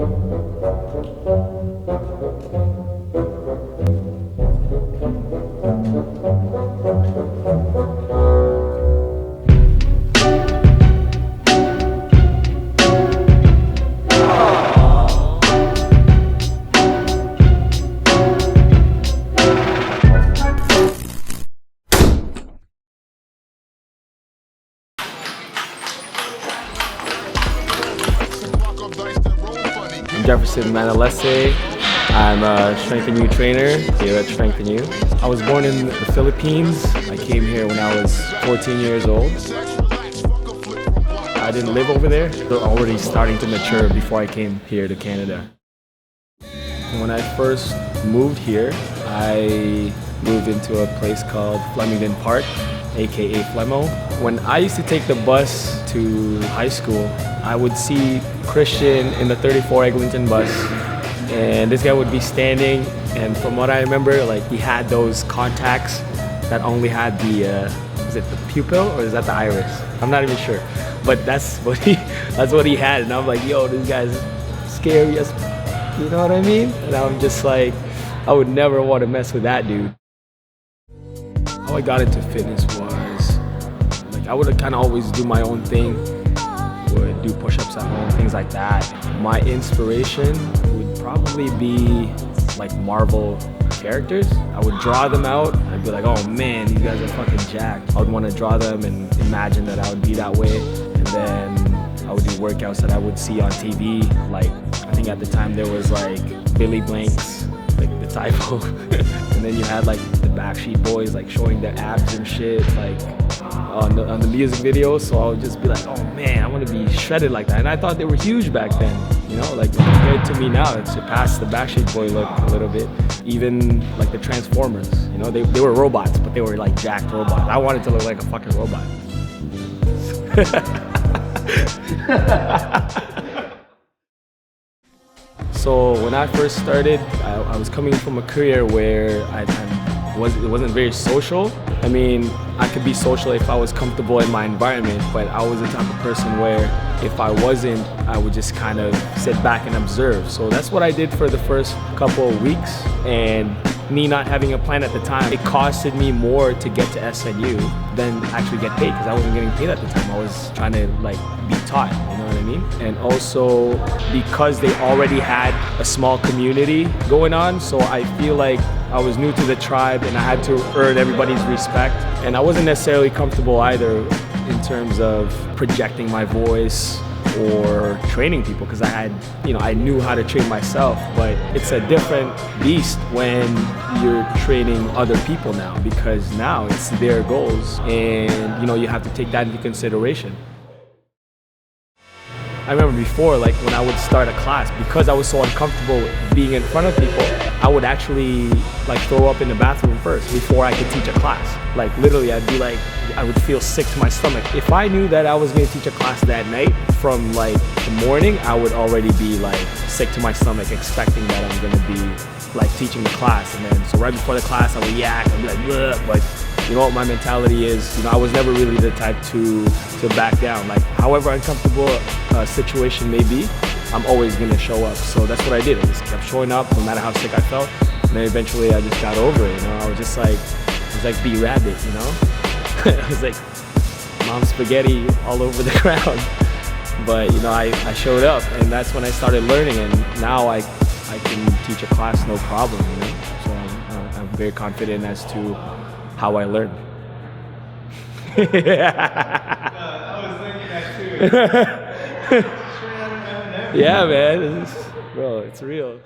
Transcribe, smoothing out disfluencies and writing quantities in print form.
I'm Jefferson Manalese. I'm a Strength and You trainer here at Strength and You. I was born in the Philippines. I came here when I was 14 years old. I didn't live over there. They're already starting to mature before I came here to Canada. When I first moved here, I moved into a place called Flemington Park, aka Flemo. When I used to take the bus to high school, I would see Christian in the 34 Eglinton bus, and this guy would be standing, and from what I remember, like, he had those contacts that only had the, is it the pupil or is that the iris? I'm not even sure, but that's what he had, and I'm like, yo, this guy's scary as, you know what I mean? And I'm just like, I would never want to mess with that dude. How I got into fitness was, like, I would kind of always do my own thing, would do push-ups at home, things like that. My inspiration would probably be like Marvel characters. I would draw them out, I'd be like, oh man, these guys are fucking jacked. I would want to draw them and imagine that I would be that way, and then I would do workouts that I would see on TV. Like, I think at the time there was like Billy Blanks, like the typo, and then you had like the Backstreet Boys like showing their abs and shit, like on the music videos. So I would just be like, oh man, I want to be shredded like that. And I thought they were huge back then, you know, like compared to me now, it surpassed the Backstreet Boy look a little bit. Even like the Transformers, you know, they were robots, but they were like jacked robots. I wanted to look like a fucking robot. So when I first started, I was coming from a career where it wasn't very social. I mean, I could be social if I was comfortable in my environment, but I was the type of person where if I wasn't, I would just kind of sit back and observe. So that's what I did for the first couple of weeks, and me not having a plan at the time, it costed me more to get to SNU than actually get paid, because I wasn't getting paid at the time. I was trying to like be taught, you know what I mean? And also because they already had a small community going on, so I feel like I was new to the tribe and I had to earn everybody's respect. And I wasn't necessarily comfortable either in terms of projecting my voice or training people, because I knew how to train myself, but it's a different beast when you're training other people now, because now it's their goals, and you have to take that into consideration. I remember before, like when I would start a class, because I was so uncomfortable being in front of people, I would actually like throw up in the bathroom first before I could teach a class. Like literally, I would feel sick to my stomach. If I knew that I was going to teach a class that night, from like the morning, I would already be like sick to my stomach, expecting that I'm going to be like teaching the class. And then so right before the class, I would yak, I'd be like, bleh. But you know what my mentality is? I was never really the type to back down. Like however uncomfortable a situation may be, I'm always going to show up. So that's what I did. I just kept showing up no matter how sick I felt. And then eventually I just got over it. I was just like, B-Rabbit, I was like mom spaghetti all over the ground. But I showed up, and that's when I started learning, and now I can teach a class no problem. So I'm very confident as to how I learn. I was thinking that too. Yeah, man, bro, it's real.